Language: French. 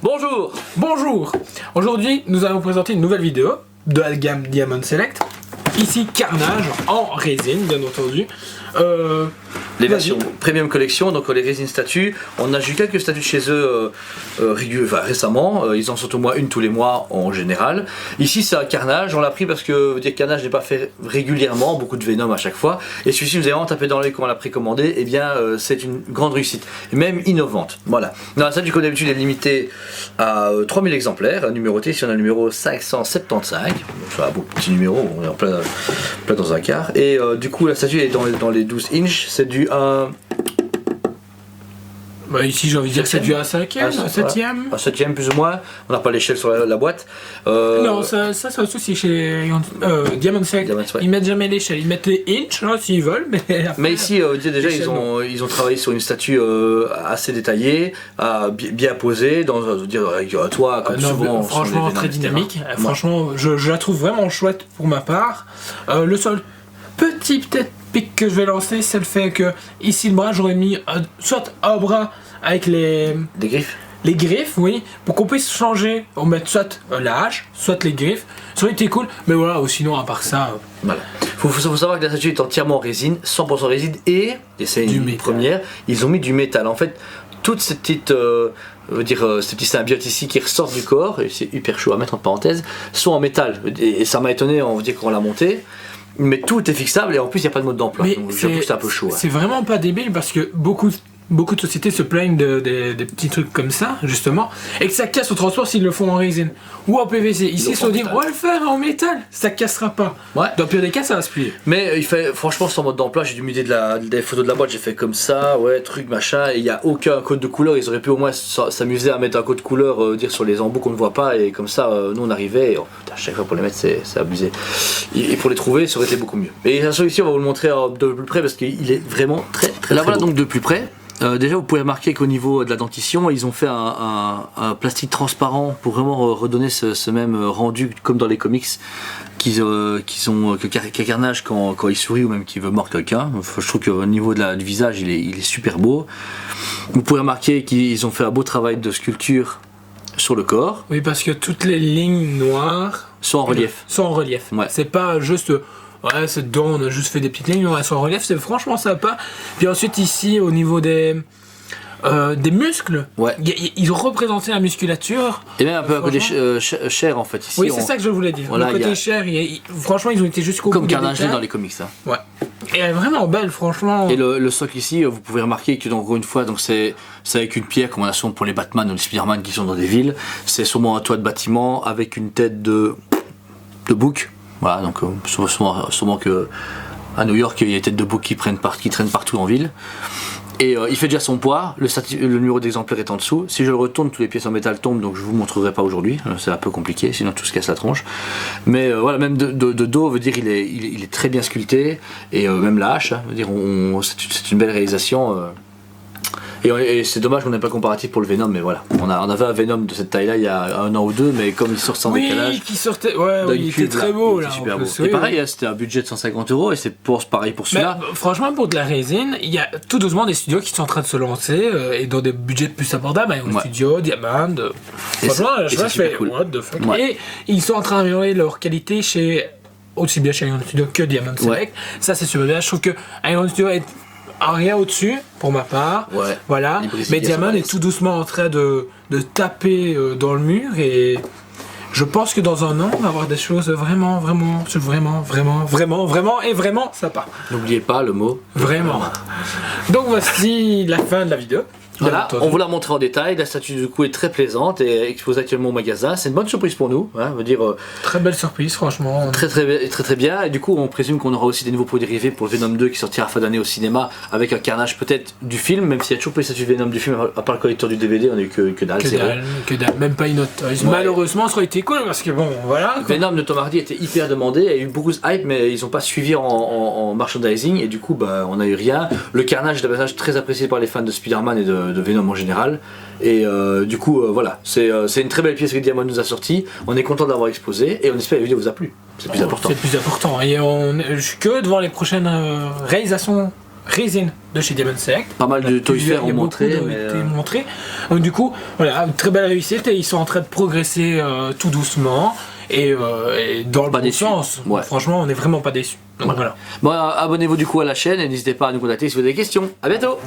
Bonjour. Bonjour. Aujourd'hui, nous allons présenter une nouvelle vidéo de la gamme Diamond Select. Ici, Carnage en résine, bien entendu. Les versions Premium Collection, donc les résines statues. On a eu quelques statues de chez eux récemment. Ils en sortent au moins une tous les mois en général. Ici, c'est un Carnage. On l'a pris parce que Carnage n'est pas fait régulièrement, beaucoup de Venom à chaque fois. Et celui-ci, vous avez vraiment tapé dans l'œil quand on l'a précommandé. Et bien, c'est une grande réussite, et même innovante. Voilà. Dans la statue, comme d'habitude, est limitée à 3000 exemplaires, numéroté. Ici, on a le numéro 575. Donc, c'est un beau petit numéro. On est en plein dans un quart. Et du coup, la statue est dans les 12 inches. C'est du 1. Bah ici j'ai envie de dire que c'est du 1/5, 7ème. Un 7ème plus ou moins. On n'a pas l'échelle sur la boîte. Non, ça c'est un souci chez Diamond Select. Ouais. Ils mettent jamais l'échelle. Ils mettent les inches hein, s'ils veulent. Mais ici, déjà, ils ont travaillé sur une statue assez détaillée, bien posée, avec un toit comme souvent. Franchement, très dynamique. Franchement, je la trouve vraiment chouette pour ma part. Le seul petit peut-être pic que je vais lancer, c'est le fait que ici le bras, j'aurais mis soit un bras avec des griffes. Les griffes, oui, pour qu'on puisse changer, on met soit la hache, soit les griffes, ça aurait été cool, mais voilà, ou sinon à part ça. Voilà. Faut savoir que la statue est entièrement en résine, 100% résine, et c'est une première, ils ont mis du métal. En fait, toutes ces petites. Ces petits symbiotes ici qui ressortent du corps, et c'est hyper chaud à mettre en parenthèse, sont en métal. Et ça m'a étonné, on dit qu'on l'a monté. Mais tout est fixable et en plus il n'y a pas de mode d'emploi. Donc j'avoue que c'est un peu chaud. C'est vraiment pas débile parce que beaucoup de sociétés se plaignent des petits trucs comme ça, justement, et que ça casse au transport s'ils le font en résine ou en PVC. Ici, ils se disent, on va le faire en métal, ça cassera pas. Ouais. Dans le pire des cas, ça va se plier. Mais il fait, franchement, sans mode d'emploi, j'ai dû m'aider des photos de la boîte, j'ai fait comme ça, truc, machin, et il n'y a aucun code de couleur. Ils auraient pu au moins s'amuser à mettre un code de couleur, dire sur les embouts qu'on ne voit pas, et comme ça, nous on arrivait, et à chaque fois pour les mettre, c'est abusé. Et pour les trouver, ça aurait été beaucoup mieux. Et la solution, on va vous le montrer de plus près parce qu'il est vraiment très là, voilà, donc de plus près. Déjà vous pouvez remarquer qu'au niveau de la dentition ils ont fait un plastique transparent pour vraiment redonner ce même rendu comme dans les comics que Carnage quand il sourit ou même qu'il veut mordre quelqu'un. Je trouve qu'au niveau du visage il est super beau. Vous pouvez remarquer qu'ils ont fait un beau travail de sculpture sur le corps. Oui, parce que toutes les lignes noires sont en relief. Ouais. C'est pas juste cette dent, on a juste fait des petites lignes, elles sont en relief, c'est franchement sympa. Puis ensuite ici au niveau des muscles, ils ont représenté la musculature. Et même un peu à côté chair en fait. Ici, oui, c'est ça que je voulais dire. Voilà, le côté chair, franchement ils ont été jusqu'au bout. Comme Carnage dans les comics. Hein. Ouais. Et elle est vraiment belle, franchement. Et le socle ici, vous pouvez remarquer que encore une fois, donc c'est avec une pierre comme on a souvent pour les Batman ou les Spider-Man qui sont dans des villes. C'est sûrement un toit de bâtiment avec une tête de bouc. Voilà, donc sûrement que à New York il y a des têtes de bouc qui traînent partout en ville. Et il fait déjà son poids, le numéro d'exemplaire est en dessous. Si je le retourne, toutes les pièces en métal tombent, donc je vous montrerai pas aujourd'hui. C'est un peu compliqué, sinon tout se casse la tronche. Mais voilà, même de dos, veut dire il est très bien sculpté, et même la hache, veut dire c'est une belle réalisation. Et c'est dommage qu'on n'ait pas le comparatif pour le Venom, mais voilà. On avait un Venom de cette taille-là il y a 1 an ou 2, mais comme il sort sans décalage. Qui sortait, il était très beau là. Super beau. Et pareil, c'était un budget de 150 €, et c'est pareil pour celui-là. Franchement, pour de la résine, il y a tout doucement des studios qui sont en train de se lancer et dans des budgets plus abordables. Avec Studio, Diamond. Franchement, je fais cool. What the fuck. Et ils sont en train d'améliorer leur qualité aussi bien chez Iron Studio que Diamond Select. Ça, c'est super bien. Je trouve que Iron Studio est rien au-dessus pour ma part, voilà. Mais Diamond est tout doucement en train de taper dans le mur, et je pense que dans un an on va avoir des choses vraiment sympa. N'oubliez pas le mot vraiment. Donc voici la fin de la vidéo. Voilà, on vous l'a montré en détail. La statue du coup est très plaisante et exposée actuellement au magasin. C'est une bonne surprise pour nous, veut dire très belle surprise, franchement. Très bien. Et du coup, on présume qu'on aura aussi des nouveaux produits dérivés pour le Venom 2 qui sortira à fin d'année au cinéma, avec un Carnage peut-être du film, même s'il y a toujours pas eu statue de Venom du film, à part le collecteur du DVD, on a eu que dalle. Que dalle, même pas une note. Malheureusement, ça aurait été cool parce que bon, voilà. Venom de Tom Hardy était hyper demandé, il y a eu beaucoup de hype, mais ils ont pas suivi en merchandising, et du coup, on a eu rien. Le Carnage est un personnage très apprécié par les fans de Spider-Man et de Venom en général, et du coup voilà, c'est une très belle pièce que Diamond nous a sorti. On est content d'avoir exposé et on espère que la vidéo vous a plu. C'est le plus important. C'est le plus important, et je suis curieux de voir les prochaines réalisations Resin de chez Demon Select. Pas mal de Toy Fair ont montré. Donc du coup, voilà, une très belle réussite et ils sont en train de progresser tout doucement et dans le bon sens. Ouais. Franchement, on n'est vraiment pas déçus. Donc voilà. Bon, abonnez-vous du coup à la chaîne et n'hésitez pas à nous contacter si vous avez des questions. À bientôt.